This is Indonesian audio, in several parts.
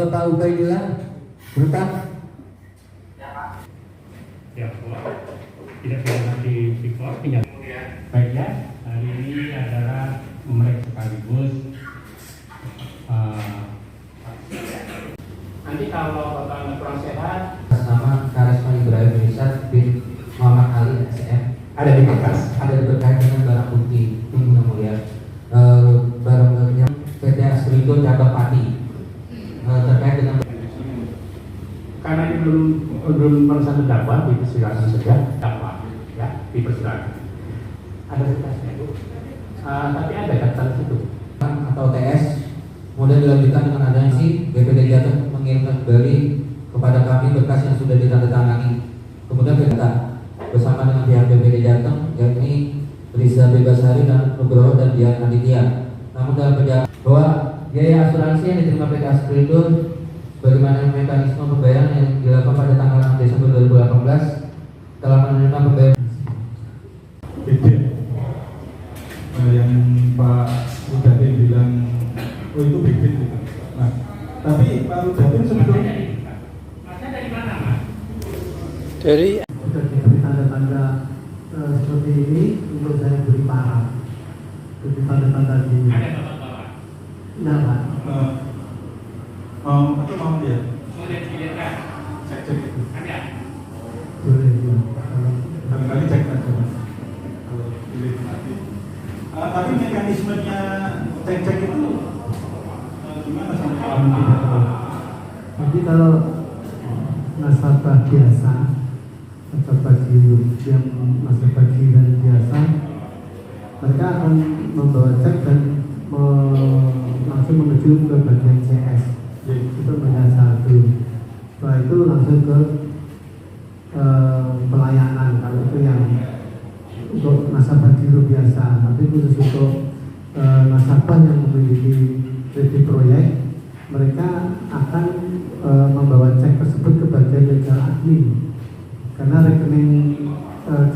Pak Ubaidillah, berkat. Ya Pak. Ya Pak. Tidak pernah di-record, tinggal. Baik ya, hari ini adalah mereka sekaligus. Nanti kalau Bapak kurang sehat, Nama Karisma Ibrahim Irsad bin Muhammad Ali SM ada di kertas. ada berkait dengan barang bukti yang mulia. Barang buktinya PT Asrindo Cabang Pati terkait dengan Karena ini belum merasa terdakwa, dipersilakan saja dakwa, ya dipersilakan. Ada kertasnya itu, tapi ada kata situ atau TS. Kemudian dilanjutkan dengan adanya si BPD Jateng mengirimkan kembali kepada kami berkas yang sudah ditandatangani. Kemudian kita bersama dengan pihak BPD Jateng, yakni Riza Bebasari dan Nugroho dan Dian Aditya. Namun dalam perjalanan bahwa biaya asuransi yang diterima PT Asrindo sebagaimana mekanisme pembayaran yang dilakukan pada tanggal 6 Desember 2018 telah menerima pembayaran. Yang Pak Udhatin bilang, oh itu bibit gitu. Nah, tapi Pak Udhatin sebetulnya dari mana, Mas? Dari sudah diberi tanda-tanda seperti ini untuk saya beri parah. Jadi tanda-tanda di. Ada bapak-bapak. Nah, Pak. mau dia Boleh dilihatkan. cek itu. Ada. Boleh ya. Barangkali cek aja Mas. Kalau pilih nanti. Tapi mekanismenya cek itu gimana sama kamu tidak tahu? Jadi kalau nasabah biasa, nasabah yang nasabah giliran biasa, mereka akan membawa cek dan langsung menuju ke bagian CS. Itu melihat satu. Setelah itu langsung ke pelayanan. Kalau itu yang untuk nasabah giro biasa, tapi khusus untuk nasabah yang memiliki kredit proyek, mereka akan membawa cek tersebut ke bagian legal admin karena rekening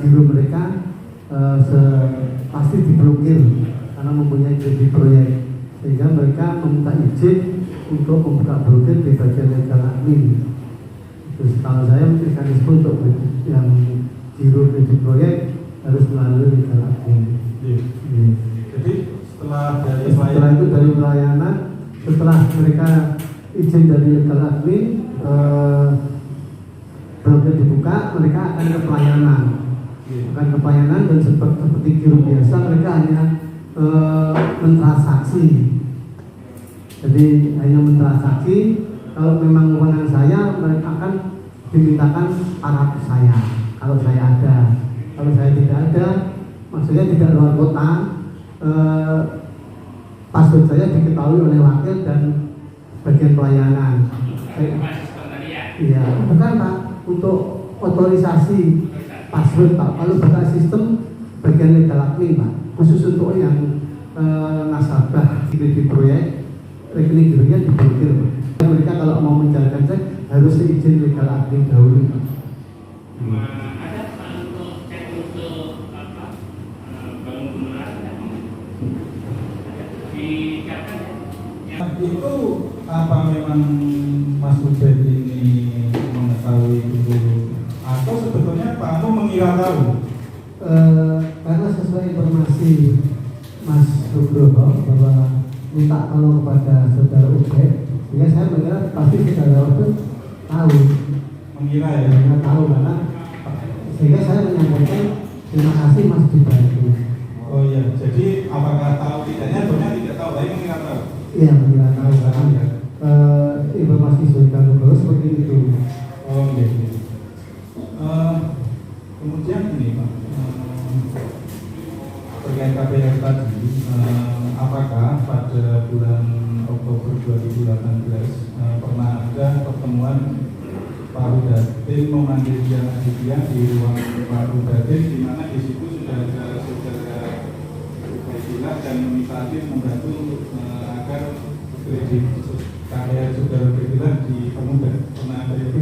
giro mereka pasti diblokir karena mempunyai kredit proyek, sehingga mereka meminta izin untuk membuka blokir di bagian legal admin. Terus kalau saya mekanisme untuk yang giro kredit proyek harus melalui legal admin. Jadi setelah itu dari pelayanan, setelah mereka izin dari legal admin, blokir dibuka, mereka akan ke pelayanan. Dan seperti giro biasa mereka hanya mentransaksi. Jadi hanya mentransaksi. Kalau memang kewenangan saya, mereka akan dimintakan paraf saya. Kalau saya ada, kalau saya tidak ada, maksudnya tidak luar kota, password saya diketahui oleh wakil dan bagian pelayanan. Iya, bukan Pak, untuk otorisasi password Pak. Kalau buka sistem bagian legal admin Pak, khusus untuk yang nasabah di proyek, rekening gironya diblokir Pak. Mereka kalau mau menjalankan cek harus izin legal admin dahulu Pak. Ada untuk cek untuk apa? Bangunan diikat ya. itu apa memang Mas Ubed ini mengetahui itu atau sebetulnya Pak Anu mengira tahu? Karena sesuai informasi Mas Nugroho bahwa minta tolong kepada saudara Ubed, sehingga saya mengira pasti saudara Ubed tahu. Mengira ya? Mengira tahu karena sehingga saya menyampaikan terima kasih Mas dibantu. Oh iya, jadi apakah tahu tidaknya? Sebenarnya tidak tahu, tapi mengira tahu. Iya, mengira tahu karena informasi saudara Nugroho seperti itu. Oh iya. Kemudian ini Pak, terkait KPR tadi, apakah pada pada bulan Oktober 2018 pernah ada pertemuan Pak Rudatin memanggil Dian Aditya di ruang Pak Rudatin, di mana di situ sudah ada saudara Baikillah dan meminta membantu agar kredit karya saudara Baikillah dipermudah. Pernah ada yang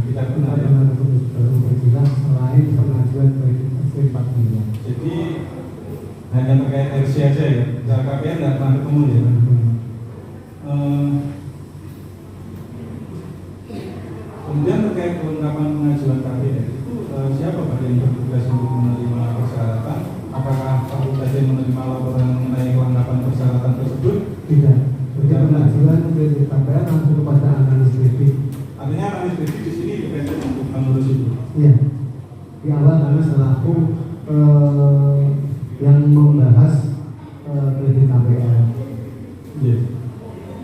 tidak pernah baru berbilang selain pengajuan kredit asli 4 miliar. jadi hanya terkait RC aja ya, KPR nggak pernah ketemu ya. Kemudian terkait kelengkapan pengajuan KPR itu siapa Pak yang bertugas untuk menerima persyaratan? Apakah Pak Rudatin menerima laporan mengenai kelengkapan persyaratan tersebut? Tidak. Jadi pengajuan kredit KPR langsung kepada analis kredit. Artinya analis kredit di sini independen untuk mengurus itu. Iya. Di awal kami selaku yang membahas kredit KPR. Iya.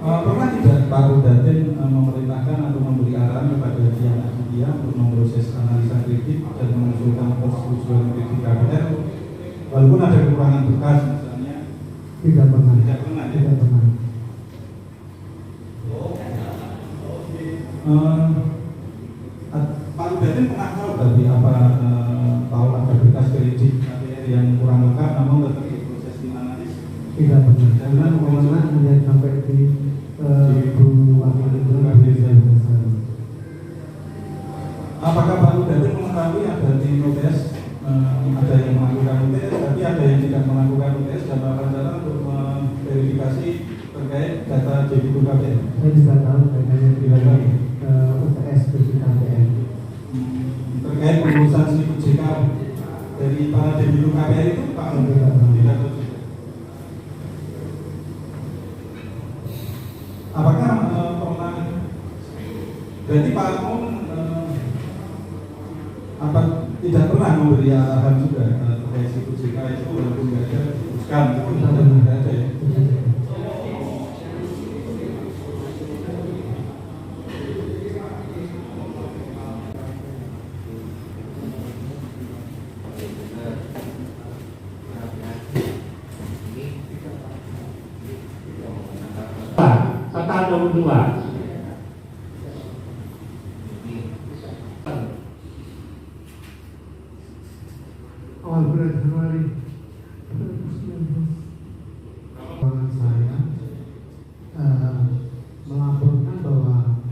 Pernah tidak Pak Rudatin memerintahkan atau memberi arahan kepada Dian Aditya untuk memproses analisa kredit dan mengusulkan persetujuan kredit KPR walaupun ada kekurangan berkas misalnya? Tidak pernah. Tidak pernah. Ya? Tidak pernah. Pak Rudatin pernah tahu tadi apa tahu ada berkas kredit KPR yang kurang lengkap namun tetap diproses tim analis? Tidak pernah. Karena kewenangan hanya sampai di Bu Wakil Gubernur. Apakah Pak Rudatin mengetahui ada tim UTS, ada yang melakukan UTS, tapi ada yang tidak melakukan UTS dan rencana untuk memverifikasi terkait data debitur KPR? Saya tidak tahu kaitannya dengan UTS kredit KPR. Terkait pengurusan slip JK dari para debitur KPR itu Pak tidak tahu. Apakah pernah berarti Pak Akun apa tidak pernah memberi arahan juga terkait situ JK itu walaupun nggak ada diteruskan itu tidak ada ya? Kata 22. Awal bulan Januari 2019 saya melaporkan bahwa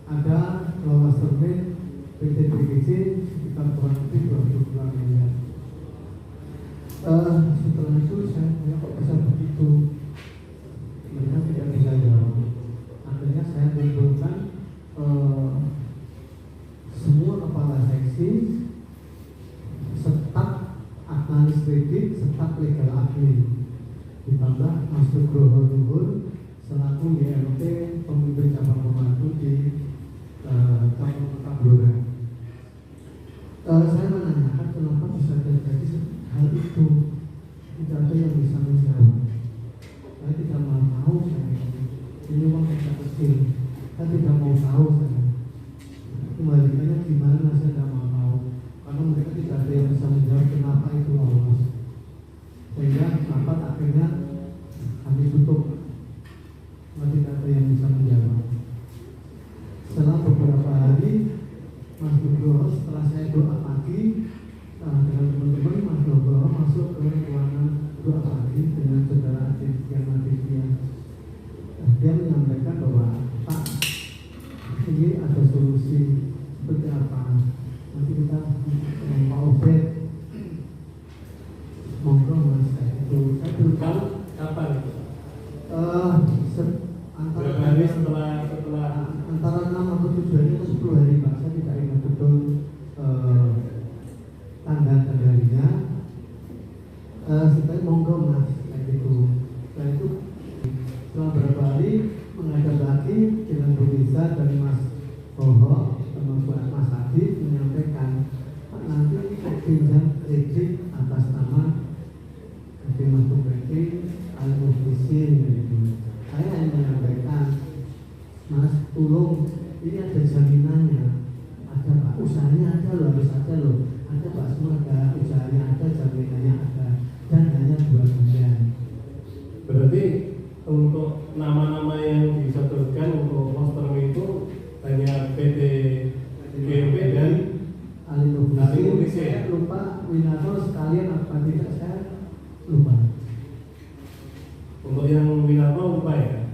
ada lolos terbit PT PGC sekitar kurang lebih 22 miliar. Setelah itu saya tanya kok bisa begitu, mereka tidak bisa jawab. Akhirnya saya kumpulkan semua kepala seksi, staf analis kredit, staf legal admin, ditambah Mas Nugroho Luhur selaku YLT pemimpin cabang pembantu di Kabupaten Blora. Saya menanyakan kenapa bisa terjadi hal itu, tidak ada yang bisa menjawab. Saya tidak mau tahu, saya ini uang kecil, saya tidak mau tahu. Saya kembalikannya gimana, saya tidak mau tahu karena mereka tidak ada yang bisa menjawab kenapa itu lolos, sehingga rapat akhirnya kami tutup, tidak ada yang bisa menjawab. Setelah beberapa hari Mas Nugroho, setelah saya doa pagi dengan teman-teman, Mas Nugroho masuk ke ruangan doa pagi dengan saudara Aditya. Dia menyampaikan bahwa Pak, ini ada solusi seperti apa, nanti kita Pak Obed monggo Mas, itu saya belum tahu Kapan itu? antara Berapa hari setelah antara 6 atau 7 hari atau 10 hari Pak, saya tidak ingat betul tanggal-tanggalnya. Setelah monggo Mas, kayak gitu. Setelah itu setelah beberapa hari menghadap lagi dengan Bu Lisa dan Mas Boho sama Mas Adi menyampaikan, Pak, nanti pinjam kredit atas nama Mas Bupati Al-Muflisin gitu. Saya hanya menyampaikan, Mas, tolong ini ada jaminannya, ada Pak, usahanya ada loh, harus ada loh, ada Pak, semua ada usahanya, ada jaminannya ada, dan hanya 2 bulan. berarti nama-nama yang disodorkan untuk loss term itu hanya PT GMP dan ahli ahli nutrisi. nutrisi. Saya lupa Winato sekalian apa tidak, saya lupa. Untuk yang Winarno lupa ya.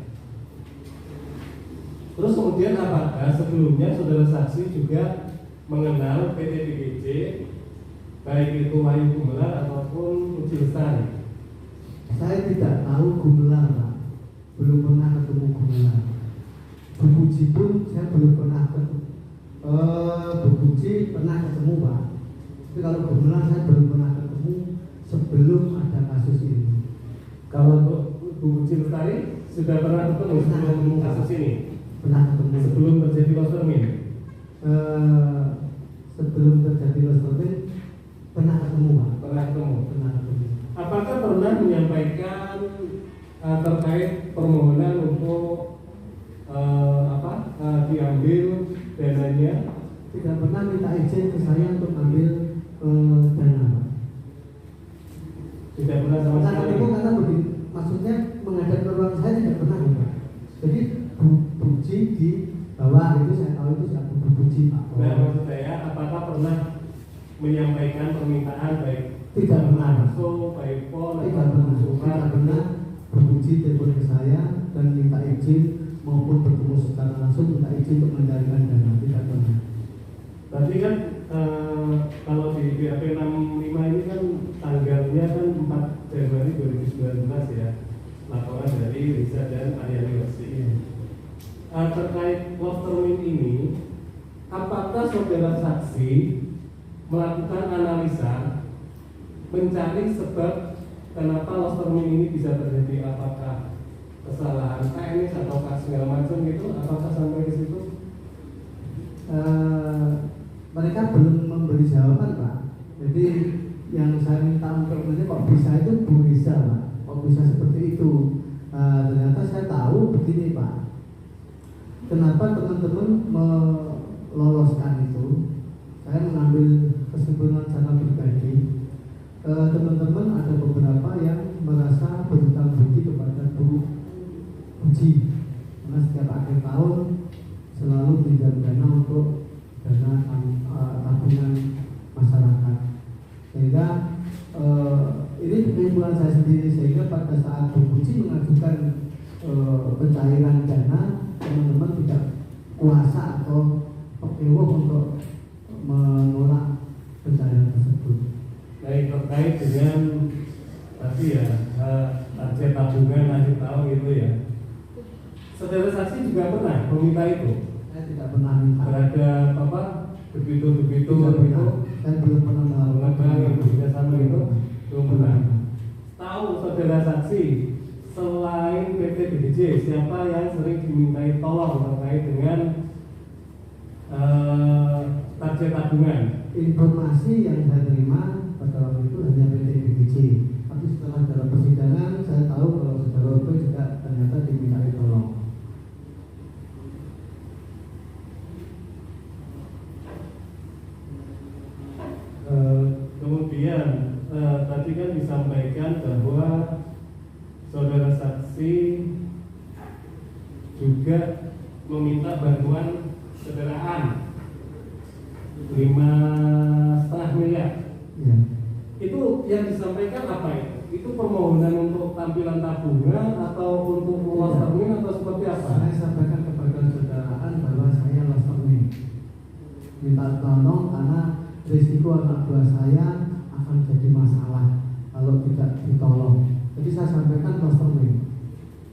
Terus kemudian apakah sebelumnya saudara saksi juga mengenal PT DGJ, baik itu Wahyu Gumelar ataupun Puji Lestari? Saya tidak tahu Gumelar, Pak. Belum pernah ketemu Gumelar. Bu Puji pun saya belum pernah ketemu. Bu Puji pernah ketemu, Pak. Tapi kalau Gumelar saya belum pernah ketemu sebelum ada kasus ini. Kalau untuk Bu Puji Lestari sudah pernah ketemu sebelum kasus ini? Pernah ketemu. Sebelum terjadi loss term ini? Sebelum terjadi loss term pernah ketemu, Pak. Pernah ketemu. Pernah ketemu. Apakah pernah menyampaikan terkait permohonan untuk diambil dananya? Tidak pernah minta izin ke saya untuk ambil dana, Pak. Tidak pernah sama Pernah sekali. ketemu karena begini, maksudnya menghadap ke ruang saya tidak pernah, Pak. Jadi Bu Puji di bawah itu saya tahu itu siapa Bu Puji, Pak. Nah, maksud saya, apakah pernah menyampaikan permintaan baik Tidak pernah. langsung, baik phone, Tidak atau pernah, surat? tidak pernah. Bu Puji telepon ke saya dan minta izin maupun bertemu secara langsung minta izin untuk menjalankan dana, tidak pernah. Berarti kan kalau di BAP 65 ini kan tanggalnya kan 4 Januari 2019 ya, laporan dari Riza dan Ariani Wasi. Terkait loss term ini, apakah saudara saksi melakukan analisa mencari sebab kenapa loss term ini bisa terjadi? Apakah kesalahan teknis atau segala macam gitu? Apakah sampai ke situ? Mereka belum memberi jawaban, Pak. Jadi yang saya minta untuk ini kok bisa itu Bu Riza, Pak. Kok bisa seperti itu? Ternyata saya tahu begini, Pak. Kenapa teman-teman meloloskan itu? Saya mengambil kesimpulan secara pribadi. Teman-teman ada beberapa yang merasa berhutang budi kepada Bu Puji, karena setiap akhir tahun selalu pinjam dana untuk dana tabungan masyarakat. Sehingga ini kesimpulan saya sendiri, sehingga pada saat Bu Puji mengajukan pencairan dana, teman-teman tidak kuasa atau pekewo untuk menolak pencairan tersebut. Baik, terkait dengan tadi ya target tabungan akhir tahun gitu ya. Saudara saksi juga pernah meminta itu? Saya tidak pernah minta. Terhadap apa? Begitu Tidak pernah. Saya belum pernah melakukan yang bekerjasama itu belum pernah. Tahu saudara saksi selain PT DGJ siapa yang sering dimintai tolong terkait dengan target tabungan? Informasi yang saya terima pada waktu itu hanya PT DGJ. Tapi setelah dalam persidangan saya tahu kalau saudara Oto juga ternyata dimintai tolong. Kemudian tadi kan disampaikan bahwa saudara saksi juga meminta bantuan sederaan 5,5 miliar. Ya. Itu yang disampaikan apa itu? Itu permohonan untuk tampilan tabungan atau untuk loss termin atau seperti apa? Saya sampaikan kepada saudaraan bahwa saya loss termin. Minta tolong karena risiko anak buah saya akan jadi masalah kalau tidak ditolong. Jadi saya sampaikan loss termin.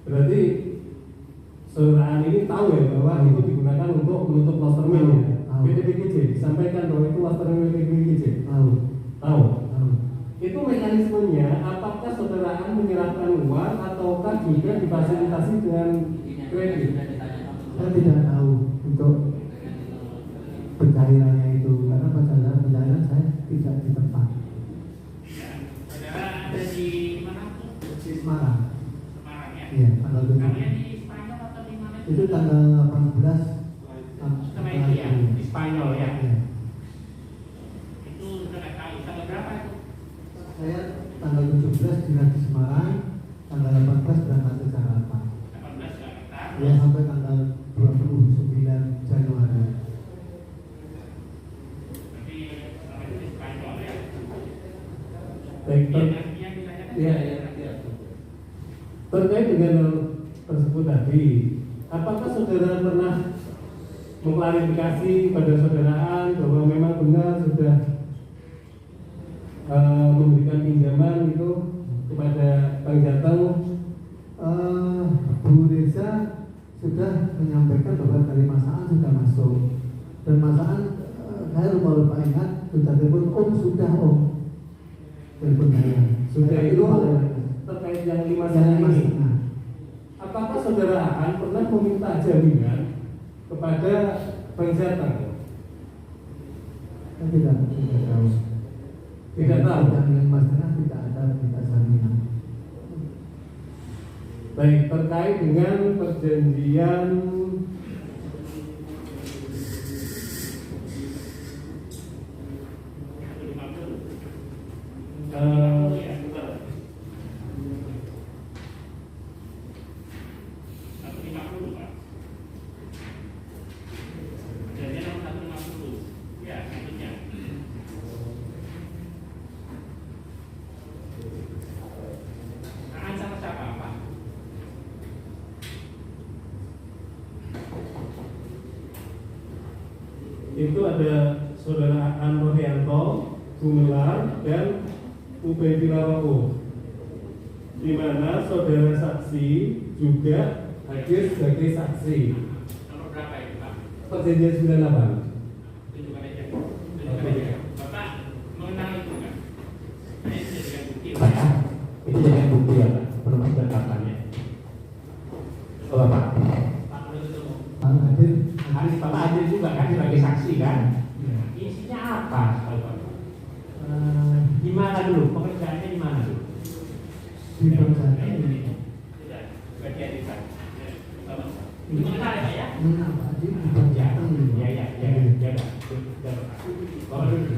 Berarti saudaraan ini tahu ya bahwa itu digunakan untuk menutup loss termin ya? Tahu. PT DGJ disampaikan bahwa itu loss termin PT DGJ. Tahu. Tahu. Tahu. Itu mekanismenya apakah saudaraan menyerahkan uang ataukah juga difasilitasi dengan kredit? Saya tidak tahu untuk pencairannya itu karena pada saat pencairan saya tidak di tempat. Saudara ada di mana? Di Semarang. Semarang ya. Iya, tanggal 7. Kalian di Spanyol atau di mana? Itu tanggal 18. Setelah itu ya, di Spanyol ya. Iya. Itu sudah tahu tanggal berapa itu? Saya tanggal 17 dinas di Semarang, tanggal 18 berangkat ke Jakarta. 18 Ya, sampai tanggal 29 Januari. Tapi selama itu disukai soal ya. Baik, Yang ditanyakan. ya. Terkait dengan hal tersebut tadi, apakah saudara pernah mengklarifikasi pada saudaraan bahwa memang benar sudah memberikan pinjaman itu kepada Bang Jateng? Bu Reza sudah menyampaikan bahwa dari Masaan sudah masuk, dan Masaan saya lupa ingat sudah telepon Om, sudah Om telepon saya Sudah itu oleh terkait yang 5 sana ini. Apakah saudara Aan pernah meminta jaminan kepada Bang Jateng? saya tidak tahu. Tidak tahu. Jaminan Mas Tengah tidak ada minta jaminan. Baik, terkait dengan perjanjian itu ada saudara Aan Rohianto, Gumelar, dan Ubaidillah Rauf, di mana saudara saksi juga hadir sebagai saksi. Nomor berapa itu Pak? Perjanjian 98. Tunjukkan aja. Tunjukkan aja. Bapak mengenal itu kan? Ini dijadikan bukti. Pak, itu jadi bukti ya Pak, permasalahan kapannya. Oh Bapak, Pak udah ketemu. Hadir Bapak hadir juga kan sebagai saksi kan? ya. Isinya apa? Di mana dulu? Pekerjaannya di mana dulu? Di Bangsa Sudah. Bagian di sana. Ya. Bapak. Mengenal ya Pak ya? Mengapa di Ya, Bangsa ya. Bapak dulu.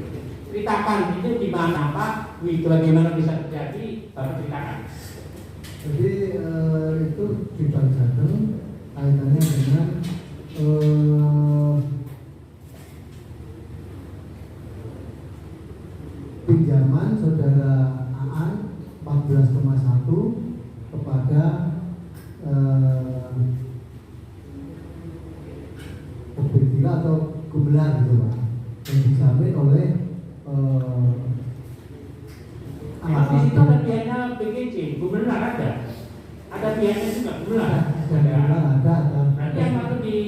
Ceritakan itu di mana Pak? Bagaimana bisa terjadi? Bapak ceritakan. Jadi itu di Bangsa kaitannya dengan pinjaman saudara Aan 14,1 kepada Ubaidillah atau Gumelar gitu Pak, yang dijamin oleh Di situ ada pihaknya PGC, Gubernur ada. Ada pihaknya juga Gubernur. ada Berarti yang masuk di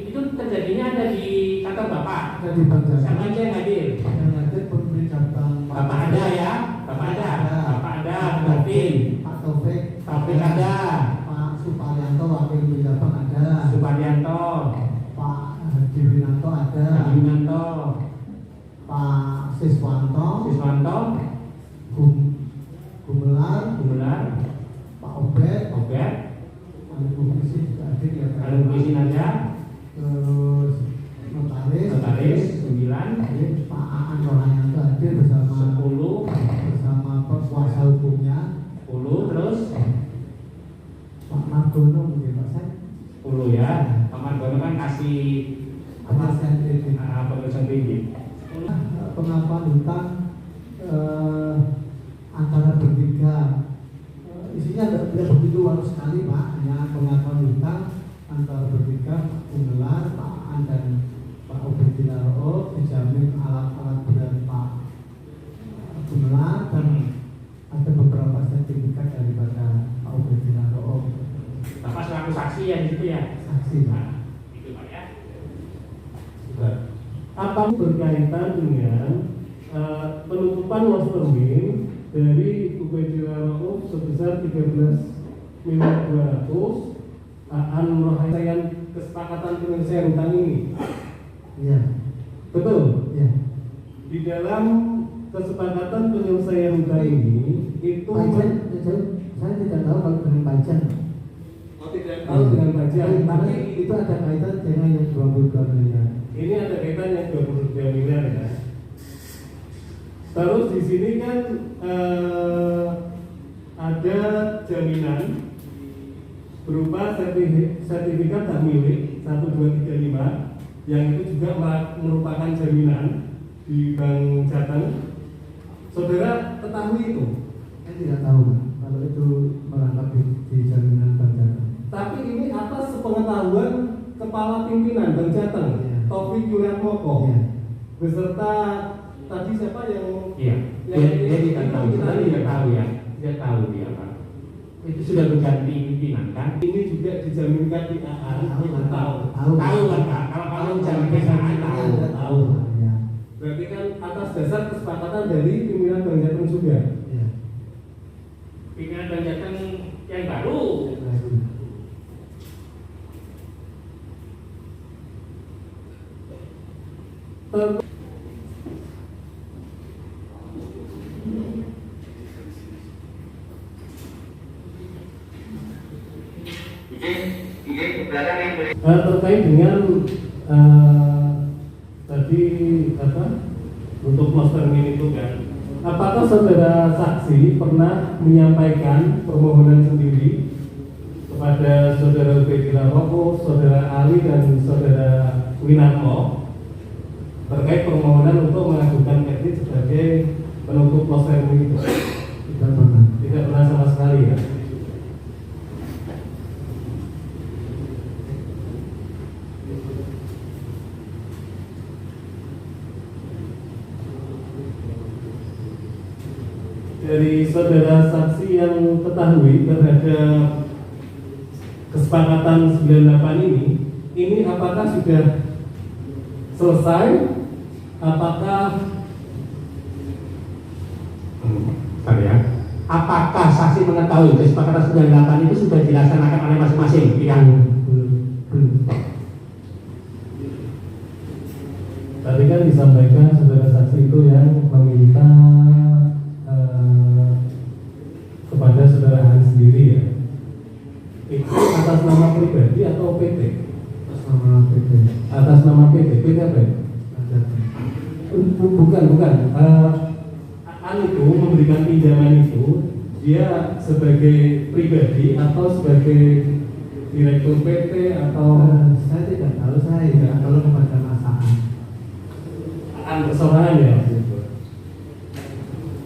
itu terjadinya ada di kantor Bapak. ada di Bangsa. Siapa aja yang hadir? Yang ada pemberi cabang Bapak ada ya, Bapak ada, berarti Pak Taufik ada, Pak Suparyanto wakil penjabat ada, Suparyanto, Pak Diwinanto ada, Yunanto, Pak Siswanto, Siswanto, Gumelar, Gumelar, Pak Obed, Obed, Alun Bukisi juga hadir ya Pak. Alun Bukisi ada, Terus Notaris 9, Pak Aan Rohayanto hadir bersama 10, kuasa hukumnya, 10 terus Pak Margono mungkin Pak Sen, 10 ya. Pak Margono kan kasih Pak Sen ini. pengurusan tinggi. Pengakuan hutang antara bertiga, isinya tidak begitu harus sekali Pak, hanya pengakuan hutang antara bertiga, Pak Gumelar, Pak Aan dan Pak Ubaidillah Rauf, dijamin alat-alat berat Pak Gumelar, dan ada beberapa sertifikat daripada Pak Ubaidillah Rauf. Bapak selaku saksi ya di situ ya. Saksi Pak. Nah, itu Pak ya. Apa berkaitan dengan penutupan loss termin dari Ubaidillah Rauf sebesar 13.200 Aan Rohayan kesepakatan penyelesaian hutang ini? Iya, Betul. iya. Di dalam kesepakatan penyelesaian hutang ini itu Pajan, saya tidak tahu kalau dengan pajan. tahu dengan pajak. Tapi itu ada kaitan dengan yang 22 miliar. Ini ada kaitan yang 23 miliar ya. Terus di sini kan ada jaminan berupa sertifikat hak milik 1235 yang itu juga merupakan jaminan di Bank Jateng. Saudara ketahui itu? Saya tidak tahu Pak, kalau itu merangkap di jaminan Bank Jateng. Tapi ini atas sepengetahuan Kepala Pimpinan Bank Jateng, Iya. Taufik Yulianmoko, Iya. beserta tadi siapa yang Iya, dia tidak tahu, kita tidak tahu ya, dia tahu dia Pak. Itu sudah berganti pimpinan kan? ini juga dijaminkan di AA. Tahu Tahu kan Pak, kalau jaminan tahu. Tahu Pak. Ya. Berarti kan atas dasar kesepakatan dari pimpinan Bank Jateng juga. Ya. Pimpinan Bank Jateng yang baru. Terkait dengan tadi apa untuk kloster ini itu kan, apakah saudara saksi pernah menyampaikan permohonan sendiri kepada saudara Bedila Roko, saudara Ali dan saudara Winarno terkait permohonan untuk mengajukan kredit sebagai penutup kloster ini itu? Tidak pernah. Tidak pernah sama sekali ya. Dari saudara saksi yang ketahui terhadap kesepakatan 98 ini apakah sudah selesai? Apakah saksi mengetahui kesepakatan 98 itu sudah dilaksanakan oleh masing-masing pihak? Belum. Tadi kan disampaikan saudara saksi itu yang meminta kepada saudara Hans sendiri ya. Itu atas nama pribadi atau PT? Atas nama PT. Atas nama PT. PT apa ya? Bank Jateng. Bukan. Itu memberikan pinjaman itu dia sebagai pribadi atau sebagai direktur PT atau Saya tidak tahu, saya tidak tahu kepada masalah. persoalan ya.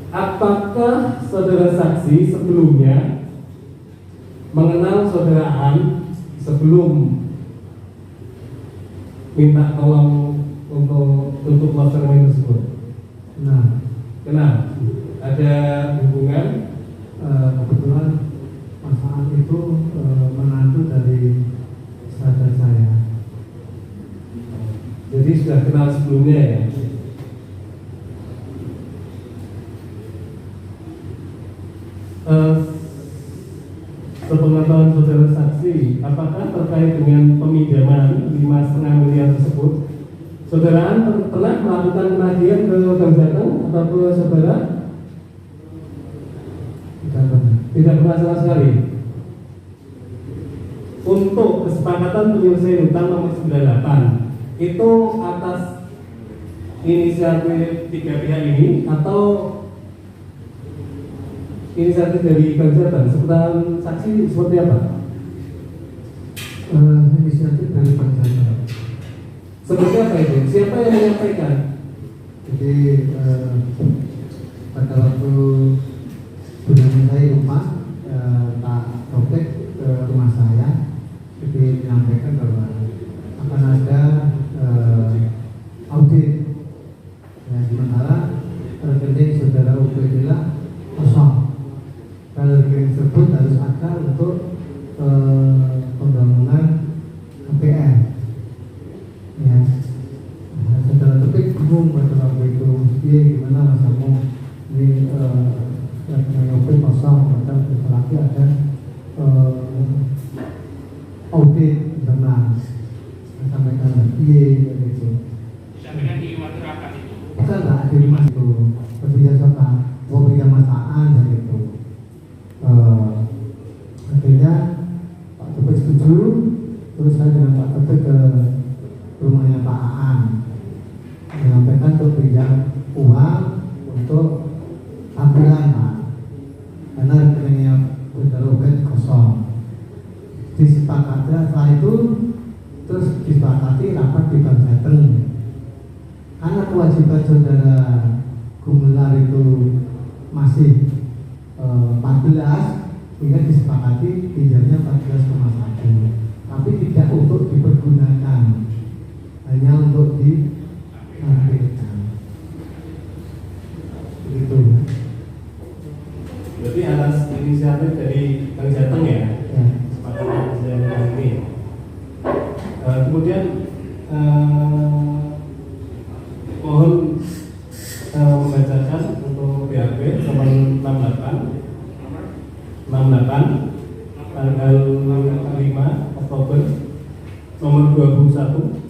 Apakah saudara saksi sebelumnya mengenal saudara An sebelum minta tolong untuk tutup kloster ini tersebut? Nah, Kenal? Ada hubungan? kebetulan masalah itu menantu dari sahabat saya. Jadi sudah kenal sebelumnya ya? Sepengetahuan saudara saksi, apakah terkait dengan peminjaman 5,5 miliar tersebut, saudara pernah melakukan penagihan ke Bank Jateng atau ke saudara? Tidak pernah. Tidak pernah sama sekali. Untuk kesepakatan penyelesaian hutang nomor 98 itu atas inisiatif tiga pihak ini atau inisiatif dari Bank Jateng? Sepengetahuan saksi seperti apa? Inisiatif dari Bank Jateng. Seperti apa itu? Siapa yang menyampaikan? Jadi pada waktu sudah saya rumah, Pak Taufik ke rumah saya, jadi menyampaikan bahwa akan ada audit. Ya, sementara rekening saudara Ubedillah kosong. Kalau rekening tersebut harus ada untuk pembangunan KPR. Ya, saudara Taufik bingung pada waktu itu, gimana Mas Amo ini rekening kosong, padahal sebentar lagi ada audit internal. Sampaikan lagi gitu. Disampaikan di waktu rapat itu. Kita nggak ada di mas itu berbiasa Pak, mau berikan masaan dan itu. Akhirnya Pak Taufik setuju, terus saya dengan Pak Taufik ke rumahnya Pak Aan, menyampaikan untuk pinjam uang untuk tampilan Pak, karena rekeningnya saudara Ubed kosong. itu terus disepakati rapat di Bank Jateng. Karena kewajiban saudara Gumelar itu masih 14, sehingga disepakati pinjamnya 14,1, tapi tidak untuk dipergunakan, hanya untuk ditampilkan. Begitu. Berarti atas inisiatif dari Bank Jateng ya? Ya. Sepakatan ini. Kemudian mohon membacakan untuk BAP nomor 68 tanggal 5 Oktober nomor 21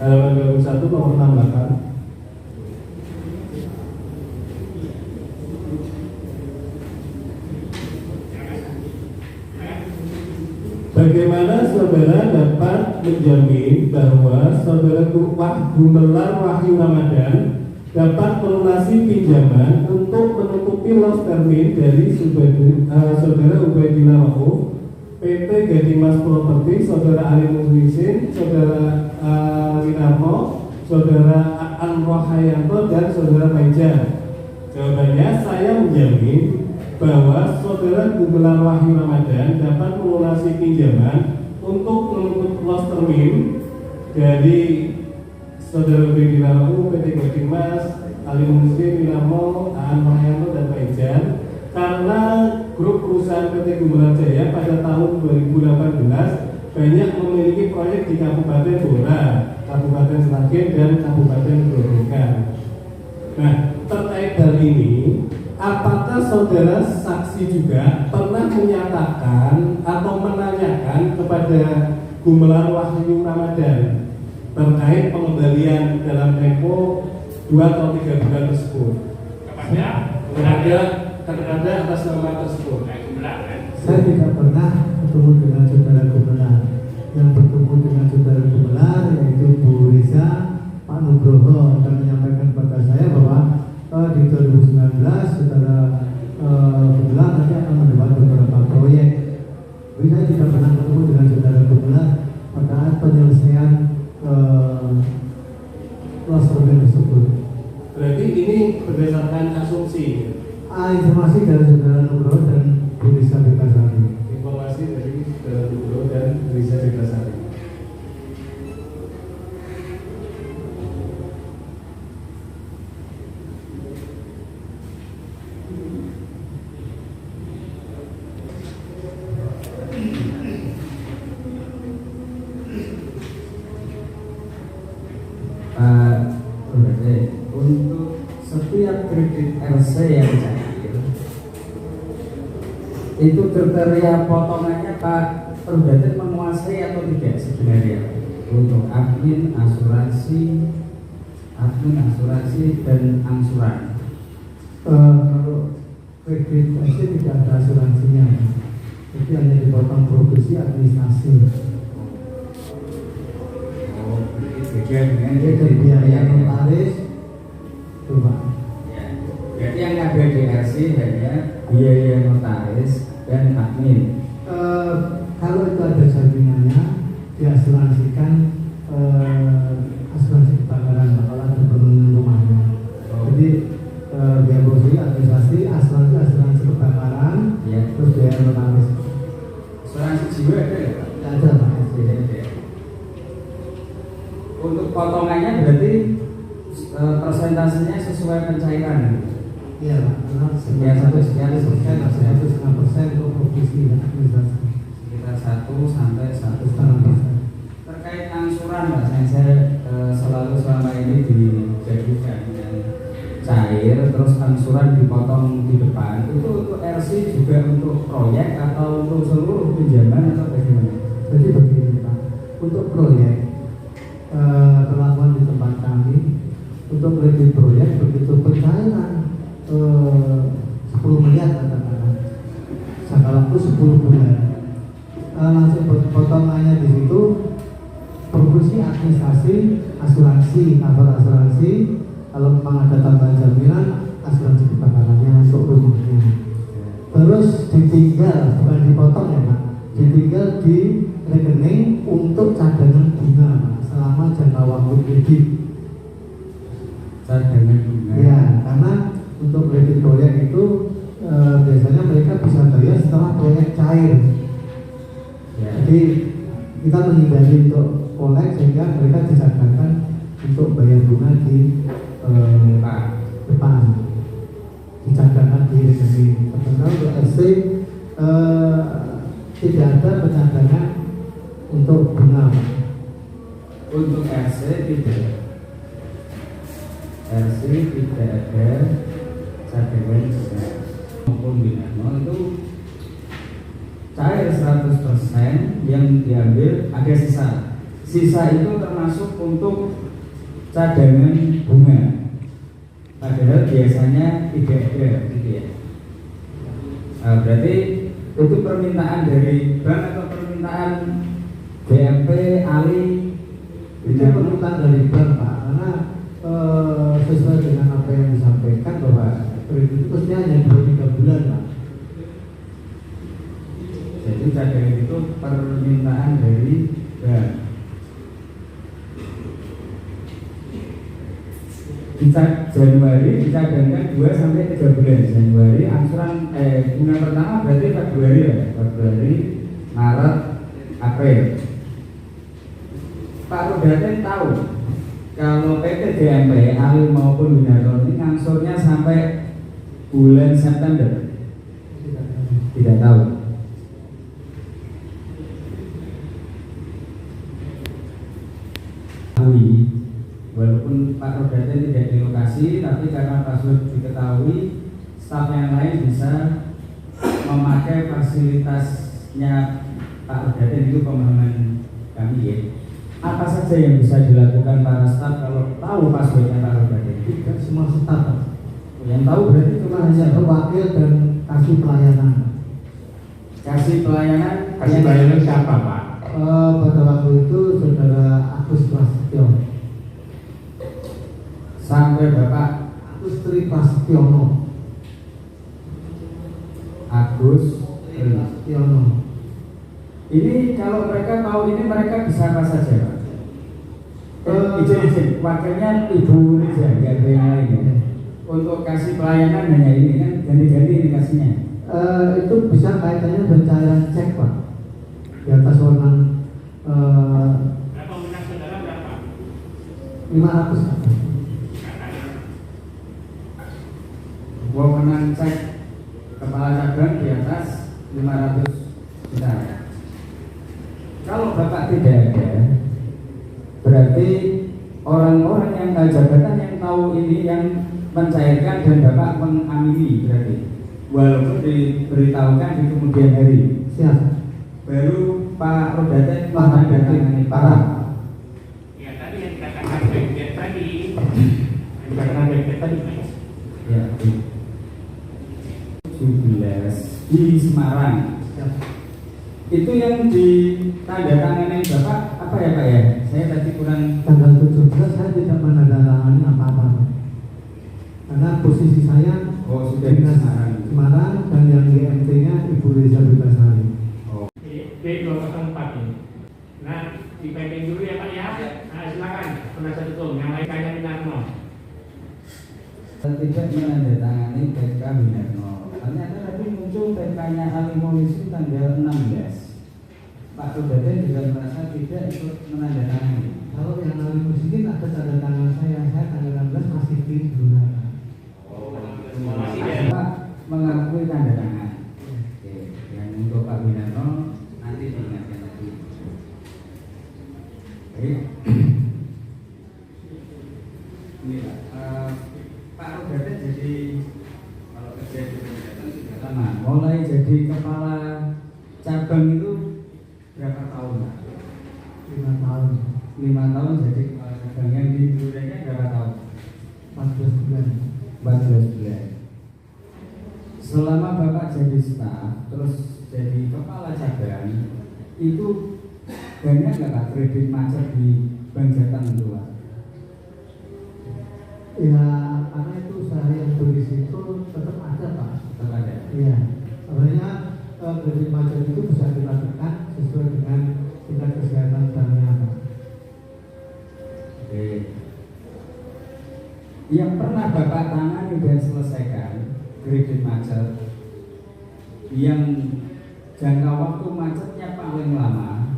halaman 21 nomor 68. Bagaimana saudara dapat menjamin bahwa saudara Gumelar Wahyu Ramadan dapat melunasi pinjaman untuk menutupi loss termin dari saudara Ubaidillah Rauf, PT Gadimas Property, saudara Ali Muhsin, saudara Winarno, saudara Aan Rohayanto, dan saudara Maijan? Jawabannya, saya menjamin bahwa saudara Gumelar Wahyu Ramadan dapat melunasi pinjaman untuk menutup loss termin dari saudara Ubaidillah Rauf, PT Gadimas, Ali Muhsin, Winarno, Aan Rohayanto, dan Maijan, karena grup perusahaan PT Gumelar Jaya pada tahun 2018 banyak memiliki proyek di Kabupaten Blora, Kabupaten Sragen, dan Kabupaten Grobogan. Nah, terkait hal ini, apakah saudara saksi juga pernah menyatakan atau menanyakan kepada Gumelar Wahyu Ramadan terkait pengembalian dalam tempo 2 atau 3 bulan tersebut? Kepada atas nama tersebut. Saya tidak pernah bertemu dengan saudara Gumelar. Yang bertemu dengan saudara Gumelar yaitu Bu Riza, Pak Nugroho, dan menyampaikan kepada saya bahwa di 2019 saudara Gumelar nanti akan mendapat beberapa proyek. Tapi saya tidak pernah bertemu dengan saudara Gumelar pada penyelesaian loss termin tersebut. Berarti ini berdasarkan asumsi. Informasi dari saudara Nugroho dan Bu Riza Bekasari. Informasi dari saudara Nugroho dan Riza Bekasari. Untuk setiap kredit RC yang cair itu kriteria potongannya Pak Perdatin menguasai atau tidak sebenarnya untuk admin asuransi dan angsuran. Kalau kredit RC tidak ada asuransinya, jadi hanya dipotong produksi administrasi. Jadi biaya notaris, coba. Ya. Jadi yang ada di RC hanya biaya notaris dan admin. Kalau itu ada jaminannya, diasuransikan asuransi kebakaran kalau ada bangunan rumahnya. Jadi biaya produksi administrasi, asuransi kebakaran, Ya. terus biaya notaris. Asuransi jiwa ada ya Pak? Tidak ada Pak. Untuk potongannya berarti persentasenya sesuai pencairan. Iya Pak, karena Sekian sampai sekian persen, 1,5% untuk produksi administrasi. sekitar 1 sampai 1,5%. Terkait angsuran Pak, saya selalu selama ini dijadikan yang cair, terus angsuran dipotong di depan. Itu untuk RC juga untuk proyek atau untuk seluruh pinjaman atau bagaimana? Jadi begini Pak, untuk proyek perlakuan di tempat kami untuk kredit proyek begitu pencairan 10 miliar katakanlah jangka waktu 10 bulan langsung potongannya di situ produksi administrasi asuransi kalau memang ada tambahan jaminan asuransi kebakarannya untuk rumahnya, terus ditinggal bukan dipotong ya Pak, ditinggal di rekening untuk cadangan bunga Pak, selama jangka waktu kredit. Cadangan bunga. Ya, karena untuk kredit proyek itu biasanya mereka bisa bayar setelah proyek cair. Ya. Jadi kita menghindari untuk kolek sehingga mereka disadarkan untuk bayar bunga di depan, dicadangkan di rekening. Sementara untuk SC tidak ada pencadangan untuk bunga. Untuk RC tidak. RC tidak ada cadangan bunga maupun Winarno itu cair 100% yang diambil ada sisa. Sisa itu termasuk untuk cadangan bunga. Padahal biasanya tidak ada, gitu ya. Nah, berarti itu permintaan dari bank atau permintaan BMP, ALI? Itu permintaan dari bank Pak, karena sesuai dengan apa yang disampaikan bahwa kredit itu mestinya hanya 2-3 bulan Pak. Jadi cadangan itu permintaan dari bank. Januari dicadangkan 2-3 bulan. Januari angsuran bunga pertama berarti Februari ya, Februari, Maret, April. Pak Rudaten tahu kalau PT DMP, ALI maupun Winarno ini angsurnya sampai bulan September. Tidak tahu. Walaupun Pak Rudaten tidak di lokasi, tapi karena password diketahui, staf yang lain bisa memakai fasilitasnya Pak Rudaten. Itu pemahaman kami ya. Apa saja yang bisa dilakukan para staf kalau tahu passwordnya Pak Rudaten? Tidak semua staf Pak. Yang tahu berarti Cuma hanya wakil dan kasih pelayanan. Kasih pelayanan. Kasih pelayanan siapa Pak? Pada waktu itu saudara Agus Prasetyo, Sampai Bapak Agus Tri Prasetyono, Agus Prasetyono. Ini kalau mereka tahu ini mereka bisa apa saja Pak? Izin, wakilnya Ibu Riza, nggak ada yang lain ya? Untuk kasih pelayanan hanya ini kan, ganti-ganti ini kasihnya. Itu bisa kaitannya pencairan cek Pak, di atas wewenang Berapa menang saudara berapa? 500 Pak. Wewenang cek kepala cabang di atas 500 juta. Kalau Bapak tidak ada, berarti orang-orang yang jabatan yang tahu ini yang mencairkan dan Bapak mengamini berarti. Walaupun diberitahukan di kemudian hari. Siap. Baru Pak Rudaten menandatangani para. Ya tadi yang dikatakan baik tadi. Yang dikatakan baik tadi. Ya. 17 di Semarang. Siap. Itu yang ditandatangani Bapak apa ya Pak ya? Saya tadi kurang. Tanggal 17 saya tidak menandatangani apa-apa karena posisi saya Sudah di Semarang dan yang di MT-nya Ibu Riza Bebasari. D204 ini. Nah, dipending dulu ya Pak ya. Nah, silakan penasihat hukum yang lain kaya Winarno. Tidak menandatangani PK Winarno. Ternyata tadi muncul PK-nya Ali Moisi tanggal 16. Pak Rudaten juga merasa tidak ikut menandatangani. Kalau yang lalu musik ada tanda tangan saya tanggal 16 masih di Blora. Masih ada. Pak mengakui tanda tangan. Oke, yang untuk Pak Winarno nanti diingatkan lagi. Oke. Ini Pak Rudaten jadi kalau kerja di Rudaten sudah lama. Mulai jadi kepala cabang itu berapa tahun Pak? 5 tahun, 5 tahun jadi kepala cabang. Yang di Rudaten berapa tahun? 14 bulan. 14 bulan. Selama Bapak jadi staf, terus jadi kepala cabang, itu banyak nggak Pak kredit macet di Bank Jateng itu Pak? Ya, karena itu usaha yang berisiko tetap ada Pak. Tetap ada. Iya, sebenarnya kredit macet itu bisa kita tekan sesuai dengan tingkat kesehatan dananya Pak. Oke. Yang pernah Bapak tangani dan selesaikan kredit macet yang jangka waktu macetnya paling lama,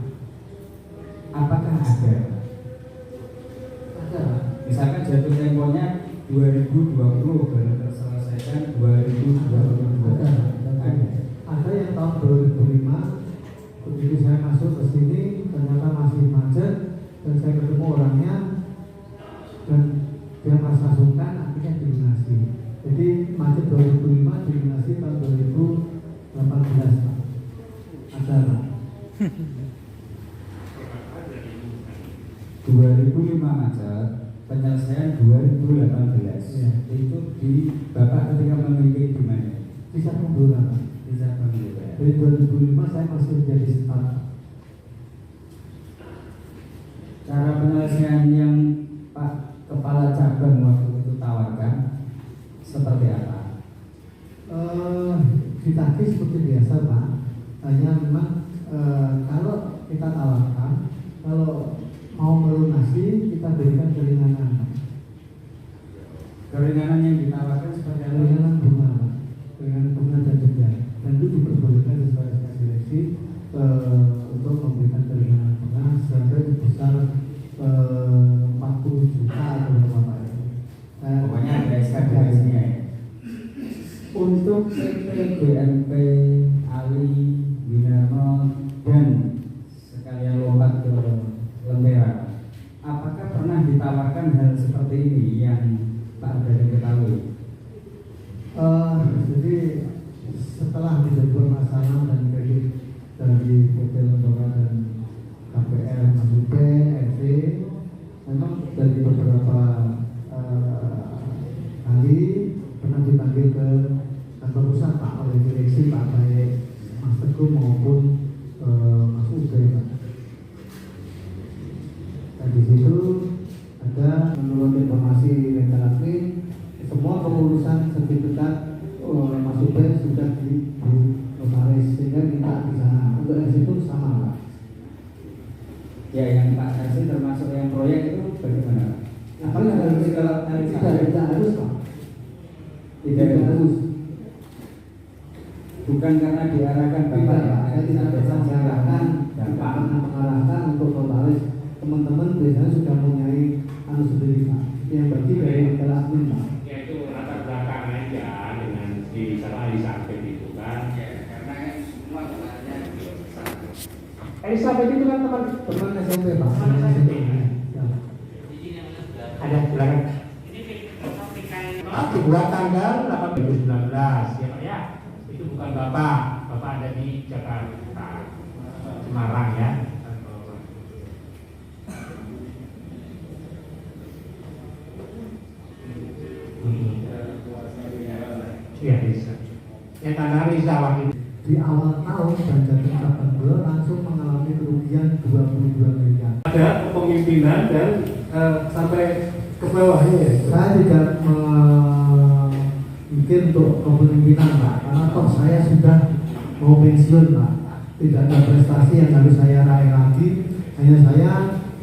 apakah ada? Ada. Misalkan jatuh temponya 2020 baru terselesaikan 2022. Ada yang tahun 2005 begitu saya masuk ke sini ternyata masih macet dan saya ketemu orangnya dan dia merasa sungkan akhirnya dilunasi. Jadi macet 2005 dilunasi tahun 2018 Pak. Ada Pak. 2005 macet, penyelesaian 2018. Iya. Itu di Bapak ketika memimpin di mana? Bisa mundur Pak. Bisa memimpin. Dari 2005 saya masih menjadi staf. Cara penyelesaian yang Pak Kepala Cabang waktu itu tawarkan seperti apa? Ditagih seperti biasa Pak. Hanya memang kalau kita tawarkan, kalau mau melunasi kita berikan keringanan. Keringanan yang ditawarkan seperti apa? Keringanan bunga Pak. Keringanan bunga dan denda. Dan itu diperbolehkan sesuai dengan seleksi untuk memberikan keringanan bunga sampai sebesar 40 juta atau berapa Pak. Pokoknya ada SKDS-nya ya. Untuk PT GNP Ali Winarno dan sekalian lompat ke Lentera, apakah pernah ditawarkan hal seperti ini yang Pak Ardhani ketahui? Jadi setelah menjadi permasalahan dan kredit dari PT Lentera dan KPR Masuk FC, memang dari beberapa kali pernah dipanggil ke kantor pusat Pak oleh direksi Pak, baik Mas Teguh maupun Mas Uge Pak. Dan di situ ada menurut informasi rental admin, semua pengurusan sertifikat Mas Uge sudah di notaris sehingga minta di sana. Untuk yang situ sama Pak. Ya, yang Pak Sarsi termasuk yang proyek itu bagaimana? Apa yang harus tidak harus Pak? Tidak harus. Bukan karena diarahkan Bapak ya? Saya tidak bisa mengarahkan, tidak pernah mengarahkan untuk notaris. Teman-teman biasanya sudah mempunyai anu sendiri Pak. Yang bagi dari rental admin Pak. Ya itu latar belakang aja dengan di salah Elizabeth itu kan. Ya, karena semua sebenarnya Elizabeth itu kan teman SMP Pak. Teman SMP. Ya. ada belakang. Dibuat tanggal 8 2019 ya Pak ya. Itu bukan Bapak ada di Jakarta, Semarang ya. Iya bisa. Yang tanah Risa waktu itu. Di awal tahun Banjarmasin Cabang Beliau langsung mengalami kerugian 22 miliar. Ada kepemimpinan dan sampai ke bawahnya ya. Saya tidak mikir untuk kepemimpinan Pak, karena toh saya sudah mau pensiun Pak. Tidak ada prestasi yang harus saya raih lagi. Hanya saya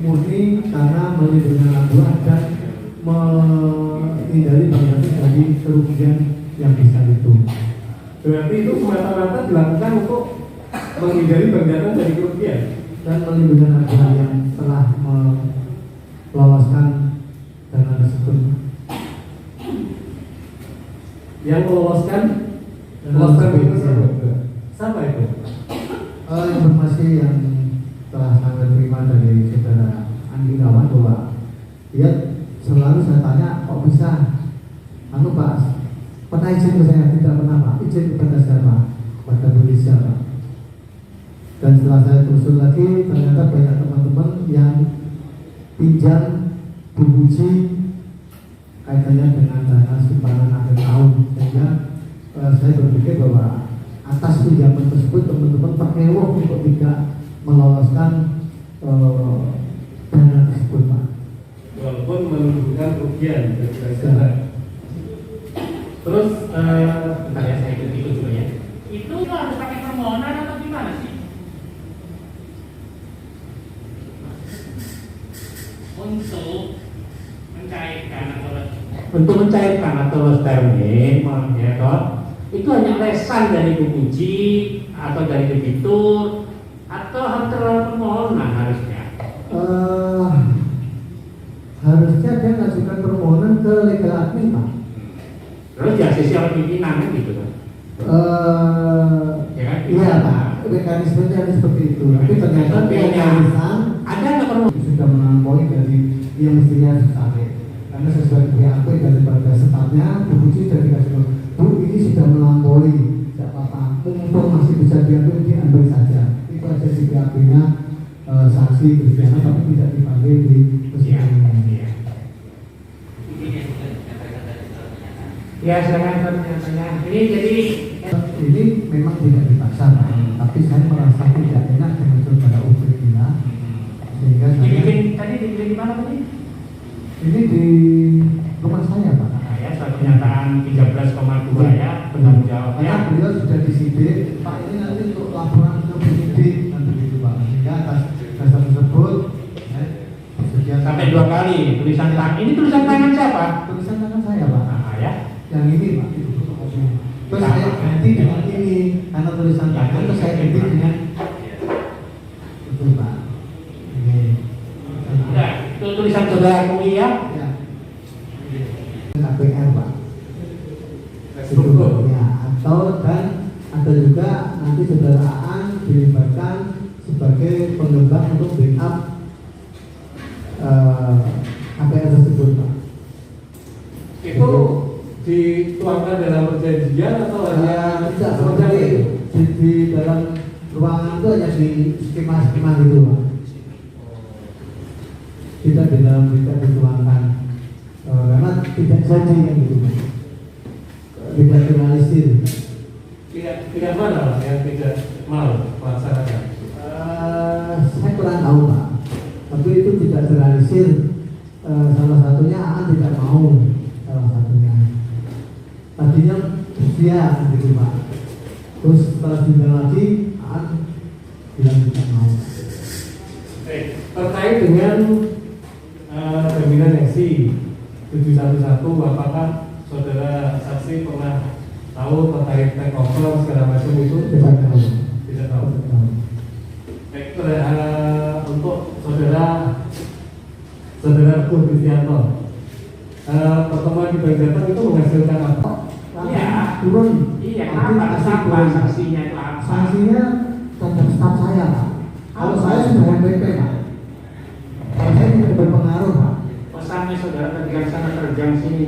murni karena melindungi anak buah dan menghindari Banjarmasin dari kerugian yang besar itu. Berarti itu semata-mata dilakukan untuk menghindari Banjarmasin dari kerugian Dan melindungi anak buah yang telah meloloskan dana tersebut. yang meloloskan itu siapa itu? Informasi yang telah saya terima dari saudara Andi Rawan bahwa dia selalu saya tanya kok bisa anu Pak, pernah izin ke saya? Tidak pernah Pak. Izin kepada siapa? Kepada Indonesia Pak. Dan setelah saya telusur lagi ternyata banyak teman-teman yang pinjam dipuji kaitannya dengan dana simpanan akhir tahun, sehingga saya berpikir bahwa atas pinjaman tersebut teman-teman pakai uang untuk tidak meloloskan dana tersebut Pak. Walaupun menimbulkan kerugian dari negara. Terus Bentar ya saya ikut juga ya. Itu harus pakai permohonan atau gimana sih? untuk mencairkan atau lostermin, ya toh, itu hanya lesan dari penguji atau dari debitur atau harus terlalu permohonan harusnya. Harusnya dia mengajukan permohonan ke legal admin, Pak. Terus ya sisi oleh pimpinan kan gitu kan? Ya kan? Iya, Pak. Mekanismenya harus seperti itu. Tapi ternyata pengawasan ada nggak perlu? sudah melampaui dari yang mestinya ditarik. Karena sesuai BAP daripada startnya, Bu Puji sudah dikasih tahu, Bu ini sudah melampaui, tidak apa-apa. Mumpung masih bisa diambil, diambil saja. Itu aja di BAP-nya sanksi berjalan, tapi tidak dipanggil di persidangan. Ya silakan pertanyaannya. Ini jadi ini memang tidak dipaksa, Pak. Tapi saya merasa tidak enak dengan saudara Ubrina, sehingga saya dibikin di mana tadi? ini di rumah saya, Pak. Nah, ya surat pernyataan 13,2 ya penanggung jawabnya. Karena beliau sudah disidik, Pak ini nanti untuk laporan ke penyidik nanti begitu, Pak. Sehingga atas dasar tersebut bersedia Sampai 2 kali tulisan tangan. Ini tulisan tangan siapa? tulisan tangan saya, Pak. Nah, ya. Yang ini, Pak. Terus saya ganti dengan ini karena tulisan tangan, terus saya ganti dengan itu, Pak. Ini. Udah, itu tulisan saudara akui ya. Ya. KPR, Pak. Itu, ya. Atau dan ada juga nanti saudara Aan dilibatkan sebagai pengembang untuk backup KPR tersebut, Pak. Itu dituangkan dalam perjanjian atau hanya Tidak seperti seperti di dalam ruangan itu hanya di skema-skema gitu, Pak. Tidak di dalam berita dituangkan karena tidak jadi yang gitu, Pak. Tidak realisir. tidak mana Pak, yang tidak mau melaksanakan? Saya kurang tahu, Pak. Tapi itu tidak realisir. Salah satunya Aan tidak mau, salah satunya. Tadinya dia gitu, Pak. Terus setelah dinner lagi Aan bilang tidak mau. Terkait dengan jaminan eksi 711, apakah saudara saksi pernah tahu terkait take over segala macam itu? Tidak tahu. Tidak tahu. Baik, untuk saudara Kristianto, pertemuan di Banjarmasin itu menghasilkan apa? Iya. Turun. Iya, kenapa? Apa sanksinya itu apa? Sanksinya terhadap staf saya, Pak. Kalau saya sudah MPP, Pak. Kalau saya tidak berpengaruh, Pak. Pesannya saudara ketika sana terjang sini.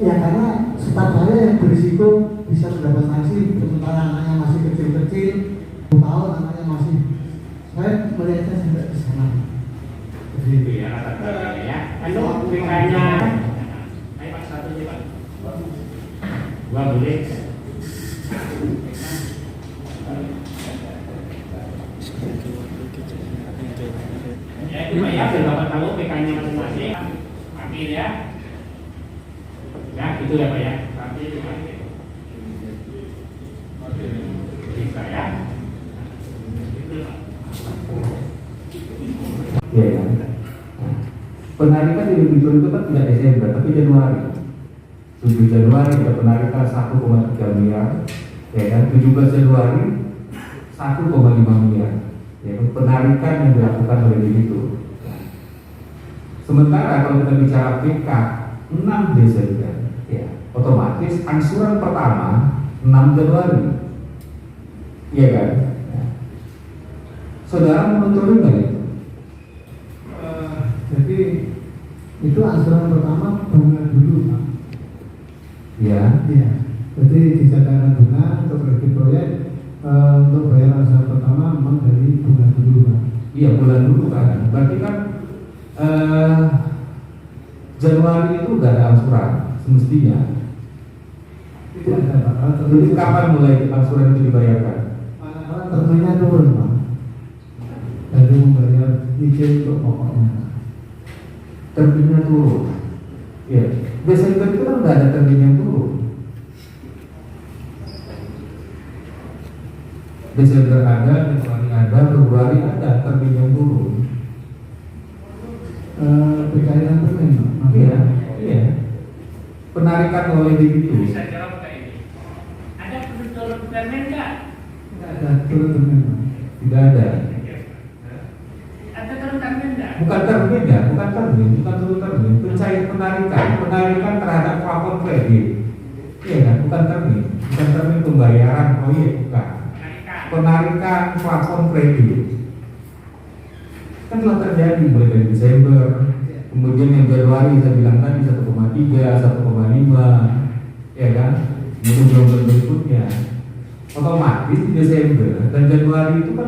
Ya karena staf saya yang berisiko bisa mendapat sanksi, sementara anaknya masih kecil-kecil, 10 tahun anaknya masih. Saya melihatnya sampai ke sana. Jadi Itu ya kata-katanya ya. Anu PK-nya. Ayo Pak, satu aja Pak. Gua boleh. Ya itu Pak ya, biar Bapak tahu PK-nya masing-masing. Ambil ya. Ya gitu ya Pak ya. Ambil dipanggil. Bisa ya. Itu Pak. Ya, ya. Penarikan di debitur itu kan tidak Desember, tapi Januari. 7 Januari kita penarikan 1,3 miliar, ya kan? 17 Januari 1,5 miliar. Ya, penarikan yang dilakukan oleh debitur. Sementara kalau kita bicara PK 6 Desember, ya, otomatis angsuran pertama 6 Januari, iya kan? Ya. Saudara menonton nggak itu? jadi itu angsuran pertama bunga dulu, Pak. Ya. Iya. Jadi dijadikan bunga untuk kredit proyek untuk bayar angsuran pertama memang dari bunga dulu, Pak. Iya, bulan dulu kan. Berarti kan Januari itu udah ada angsuran semestinya. Tidak ada, Pak. Kalau Jadi kapan mulai angsuran itu dibayarkan? termnya turun, Pak. Dari membayar izin untuk pokoknya. Terbitnya turun. Ya, Desember itu kan udah ada terbit yang turun. Desember ada, Januari ada, Februari ada terbit yang turun. Iya, iya. Penarikan oleh debitur. Bisa jawab kayak ini. Ada turun permen nggak? Tidak ada turun-turun. Tidak ada. Ada turun permen nggak? Bukan termin ya, bukan termin, bukan turun termin. Pencair penarikan terhadap plafon kredit. Iya kan, bukan termin pembayaran proyek, bukan. Penarikan plafon kredit. Kan telah terjadi mulai dari Desember, kemudian yang Januari saya bilang tadi 1,3, 1,5, ya kan? Kemudian bulan berikutnya, otomatis di Desember dan Januari itu kan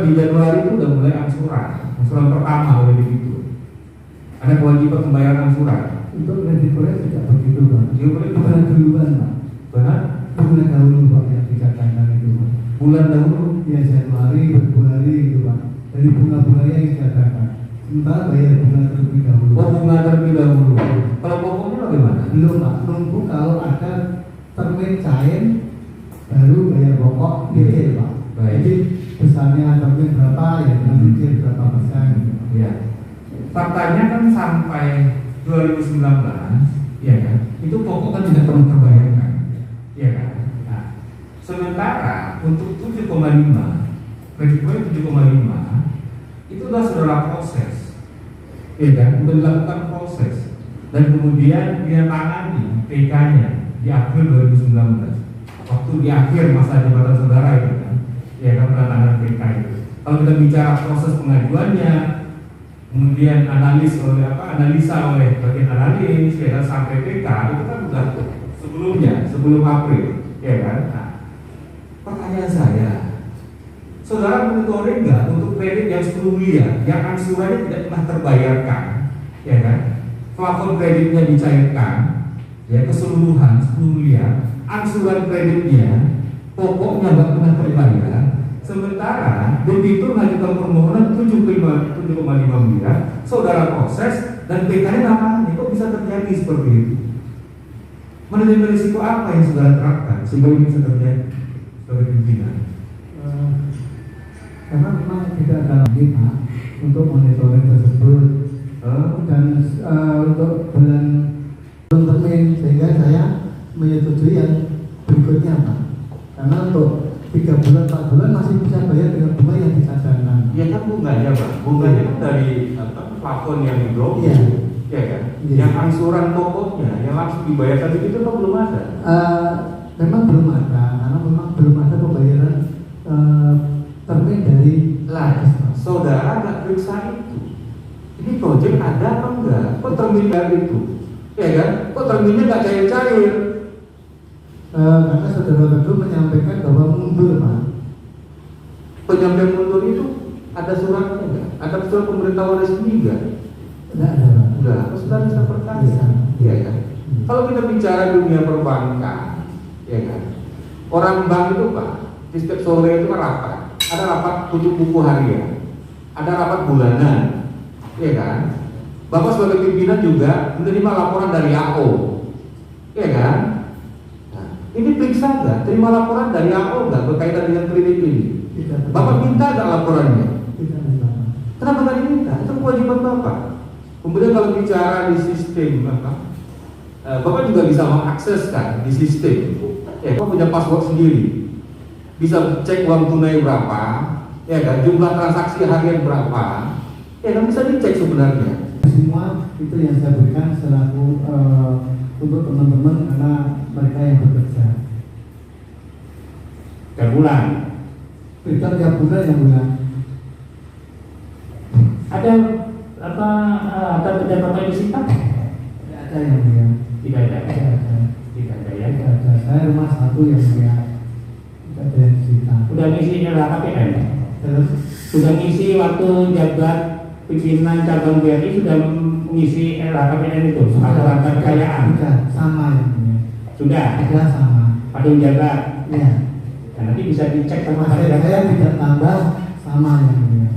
di Januari itu udah mulai angsuran pertama oleh debitur. Ada kewajiban pembayaran angsuran. Untuk kredit proyek tidak begitu Pak. Dia boleh Bulan duluan Pak. Benar? Bulan dahulu Pak yang dikatakan itu Pak. Bulan dahulu. Ya Januari, Februari itu Pak. Dari bunga-bunganya yang dikatakan. Sementara bayar bunga terlebih dahulu. Oh, bunga terlebih dahulu. Kalau pokoknya bagaimana? Belum Pak. Nunggu kalau ada termin cair baru bayar pokok detail Pak. Baik. Jadi besarnya termin berapa ya nanti detail berapa persen. Gitu. Ya. Faktanya kan sampai 2019, ya kan? Itu pokok kan tidak pernah terbayarkan, ya kan? Nah, sementara untuk 7,5, kredit proyek 7,5 itu adalah saudara proses, ya kan? Sudah dilakukan proses dan kemudian dia tangani PK-nya di April 2019, waktu di akhir masa jabatan saudara itu kan, ya kan, penandatanganan PK itu. Kalau kita bicara proses pengajuannya, kemudian analisa oleh bagian analis, ya kan, sampai PK itu kan sudah sebelum April, ya kan. Nah, pertanyaan saya, saudara monitoring nggak untuk kredit yang 10 miliar yang angsurannya tidak pernah terbayarkan, ya kan? Plafon kreditnya dicairkan, ya keseluruhan 10 miliar, angsuran kreditnya pokoknya nggak pernah terbayar. Sementara debitur mengajukan permohonan 7,5 miliar, saudara proses dan PK-nya namanya, kok bisa terjadi seperti itu? Manajemen risiko apa yang saudara terapkan sehingga ini bisa terjadi sebagai pimpinan? Karena memang tidak ada lagi Pak untuk monitoring tersebut dan untuk bulan termin sehingga saya menyetujui yang berikutnya Pak. Karena untuk 3 bulan, 4 bulan masih bisa bayar dengan bunga yang dicadangkan. Ya kan bunganya Pak, bunganya kan dari plafon yang diblokir, Iya. Ya kan? Iya. Yang angsuran pokoknya yang langsung dibayarkan itu kan belum ada. Memang belum ada, karena memang belum ada pembayaran termin dari Saudara nggak periksa itu. Ini proyek ada apa enggak? Kok terminnya itu? Ya kan? Kok terminnya nggak cair-cair? Karena saudara Teguh menyampaikan bahwa mundur Pak. Penyampaian mundur itu ada suratnya enggak? Ada surat pemberitahuan resmi enggak? Tidak ada Pak. Udah, saudara bisa bertanya. Iya kan? Kalau kita bicara dunia perbankan, ya kan? Orang bank itu Pak, di setiap sore itu kan rapat. Ada rapat tutup buku harian, ada rapat bulanan, ya kan? Bapak sebagai pimpinan juga menerima laporan dari AO, ya kan? Nah, ini periksa nggak? Terima laporan dari AO nggak berkaitan dengan kredit ini? Tidak. Bapak minta nggak laporannya? Tidak ada. Kenapa nggak diminta? Itu kewajiban Bapak. Kemudian kalau bicara di sistem Bapak juga bisa mengakses kan di sistem. Ya, Bapak punya password sendiri. Bisa cek uang tunai berapa, ya kan, jumlah transaksi harian berapa, ya kan, bisa dicek sebenarnya. Semua itu yang saya berikan selaku untuk teman-teman karena mereka yang bekerja. Per bulan. Kita tiap bulan yang bulan. Ada ada pejabat disita? Tidak ada yang mulia. Tidak ada. Tidak ada. Tidak ada ya. Tidak ada. Saya rumah satu yang mulia. Tidak ada yang disita. Sudah ngisi LHKPN? Terus Sudah ngisi waktu jabat pimpinan cabang BRI sudah mengisi LHKPN itu atau harta kekayaan? Sudah sama yang mulia. Sudah. Sudah sama. Pada jabat. Ya. Dan nanti bisa dicek sama Saya tidak tambah sama yang mulia.